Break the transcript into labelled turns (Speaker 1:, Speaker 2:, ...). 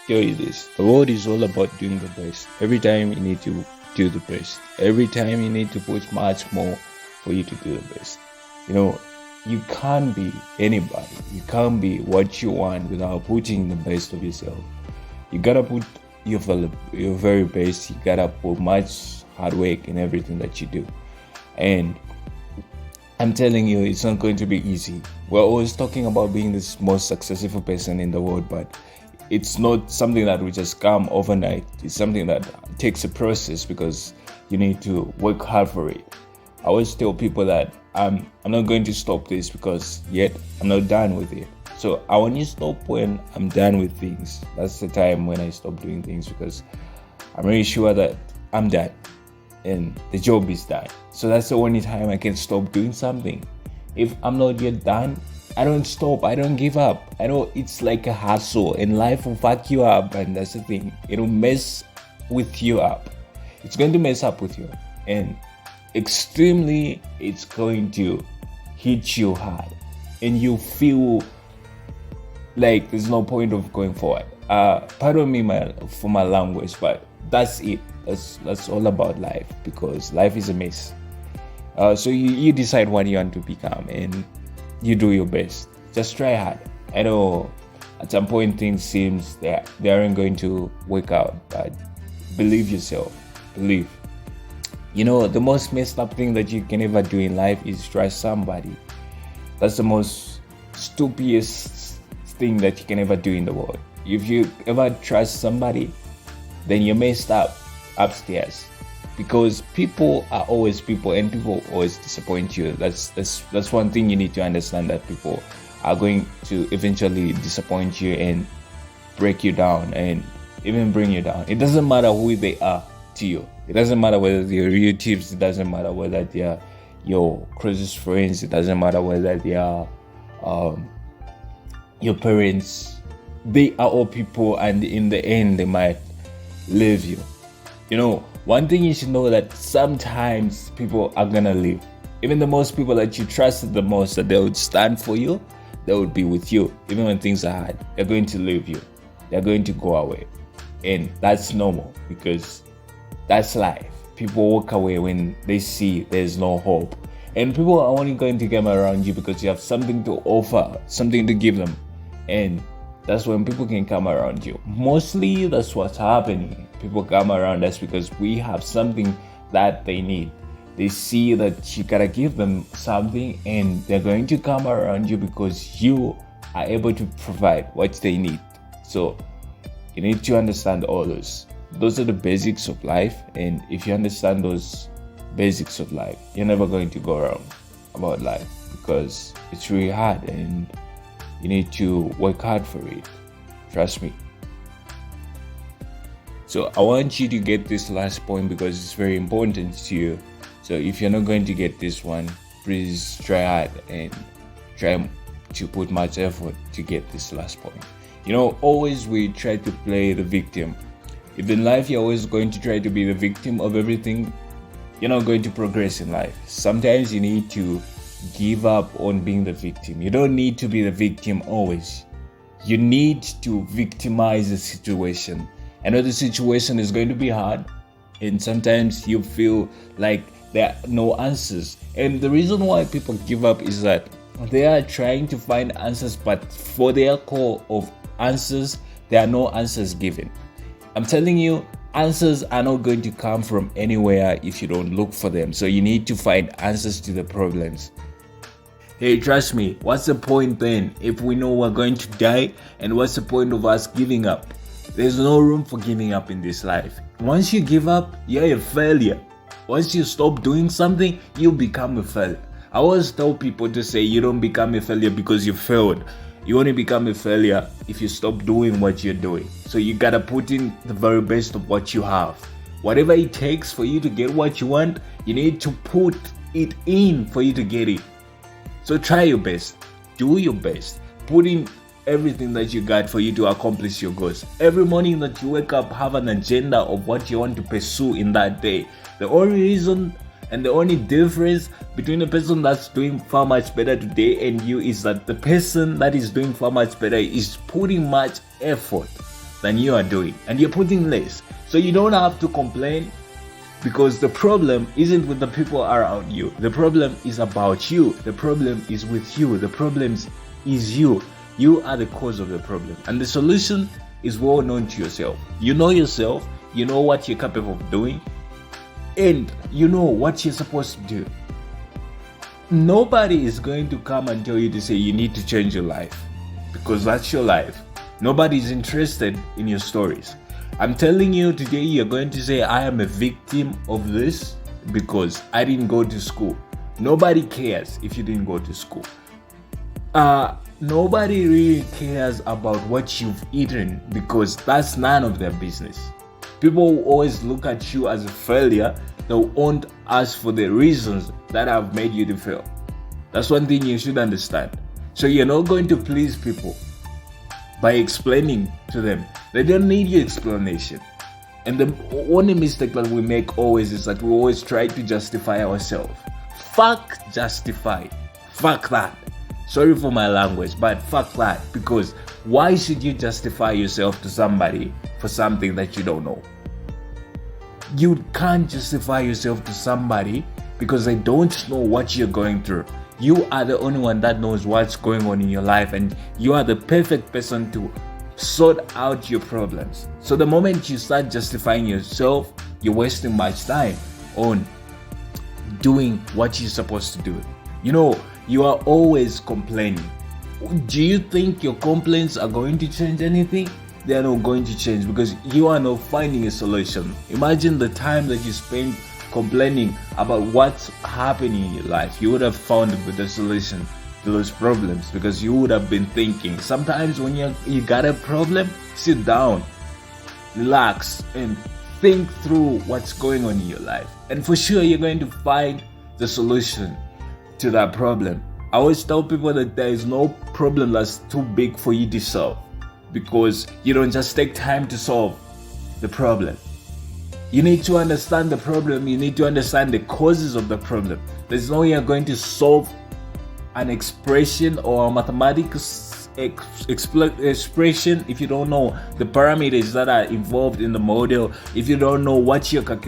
Speaker 1: tell you this. The world is all about doing the best. Every time you need to do the best. Every time you need to put much more for you to do the best. You know, you can't be anybody. You can't be what you want without putting the best of yourself. You gotta put your very best. You gotta put much hard work in everything that you do. And I'm telling you, it's not going to be easy. We're always talking about being this most successful person in the world, but it's not something that will just come overnight. It's something that takes a process because you need to work hard for it. I always tell people that I'm not going to stop this because yet I'm not done with it. So I want to stop when I'm done with things. That's the time when I stop doing things because I'm really sure that I'm done and the job is done. So that's the only time I can stop doing something. If I'm not yet done, I don't stop. I don't give up. I know it's like a hustle and life will fuck you up, and that's the thing. It'll mess with you up. It's going to mess up with you, and extremely, it's going to hit you hard, and you feel like there's no point of going forward. Pardon me for my language, but that's it. That's all about life because life is a mess. So you decide what you want to become and you do your best. Just try hard. I know at some point things seems that they aren't going to work out, but believe yourself. Believe. You know, the most messed up thing that you can ever do in life is trust somebody. That's the most stupidest thing that you can ever do in the world. If you ever trust somebody, then you're messed up upstairs. Because people are always people and people always disappoint you. That's one thing you need to understand, that people are going to eventually disappoint you and break you down and even bring you down. It doesn't matter who they are to you. It doesn't matter whether they're relatives. It doesn't matter whether they are your closest friends. It doesn't matter whether they are your parents. They are all people, and in the end they might leave you. You know, one thing you should know, that sometimes people are gonna leave. Even the most people that you trusted the most, that they would stand for you, they would be with you. Even when things are hard, they're going to leave you. They're going to go away. And that's normal because that's life. People walk away when they see there's no hope. And people are only going to come around you because you have something to offer, something to give them. And that's when people can come around you. Mostly that's what's happening. People come around us because we have something that they need. They see that you gotta give them something and they're going to come around you because you are able to provide what they need. So you need to understand all those. Those are the basics of life, and if you understand those basics of life, you're never going to go wrong about life because it's really hard and you need to work hard for it. Trust me. So I want you to get this last point because it's very important to you. So if you're not going to get this one, please try hard and try to put much effort to get this last point. You know, always we try to play the victim. If in life you're always going to try to be the victim of everything, you're not going to progress in life. Sometimes you need to give up on being the victim. You don't need to be the victim always. You need to victimize the situation. I know the situation is going to be hard, and sometimes you feel like there are no answers. And the reason why people give up is that they are trying to find answers, but for their core of answers, there are no answers given. I'm telling you, answers are not going to come from anywhere if you don't look for them. So you need to find answers to the problems. Hey, trust me, what's the point then if we know we're going to die? And what's the point of us giving up? There's no room for giving up in this life. Once you give up, you're a failure. Once you stop doing something, you become a failure. I always tell people to say you don't become a failure because you failed. You only become a failure if you stop doing what you're doing. So you gotta put in the very best of what you have. Whatever it takes for you to get what you want, you need to put it in for you to get it. So try your best. Do your best. Put in everything that you got for you to accomplish your goals. Every morning that you wake up, have an agenda of what you want to pursue in that day. The only reason and the only difference between the person that's doing far much better today and you is that the person that is doing far much better is putting much effort. than you are doing, and you're putting less. So you don't have to complain, because the problem isn't with the people around you. The problem is about you. The problem is with you. The problem is you. You are the cause of the problem. And the solution is well known to yourself. You know yourself. You know what you're capable of doing. And you know what you're supposed to do. Nobody is going to come and tell you to say you need to change your life, because that's your life. Nobody is interested in your stories. I'm telling you today, you're going to say, I am a victim of this because I didn't go to school. Nobody cares if you didn't go to school. Nobody really cares about what you've eaten, because that's none of their business. People will always look at you as a failure. They won't ask for the reasons that have made you to fail. That's one thing you should understand. So you're not going to please people by explaining to them. They don't need your explanation. And the only mistake that we make always is that we always try to justify ourselves. Fuck justify. Fuck that. Sorry for my language, but fuck that. Because why should you justify yourself to somebody for something that you don't know? You can't justify yourself to somebody because they don't know what you're going through. You are the only one that knows what's going on in your life, and you are the perfect person to sort out your problems. So the moment you start justifying yourself, you're wasting much time on doing what you're supposed to do. You know, you are always complaining. Do you think your complaints are going to change anything? They are not going to change, because you are not finding a solution. Imagine the time that you spend complaining about what's happening in your life. You would have found the solution to those problems, because you would have been thinking. Sometimes when you got a problem, sit down, relax, and think through what's going on in your life, and for sure you're going to find the solution to that problem. I always tell people that there is no problem that's too big for you to solve, because you don't just take time to solve the problem. You need to understand the problem. You need to understand the causes of the problem. There's no way you're going to solve an expression or a mathematical expression if you don't know the parameters that are involved in the model, if you don't know what you're calculating.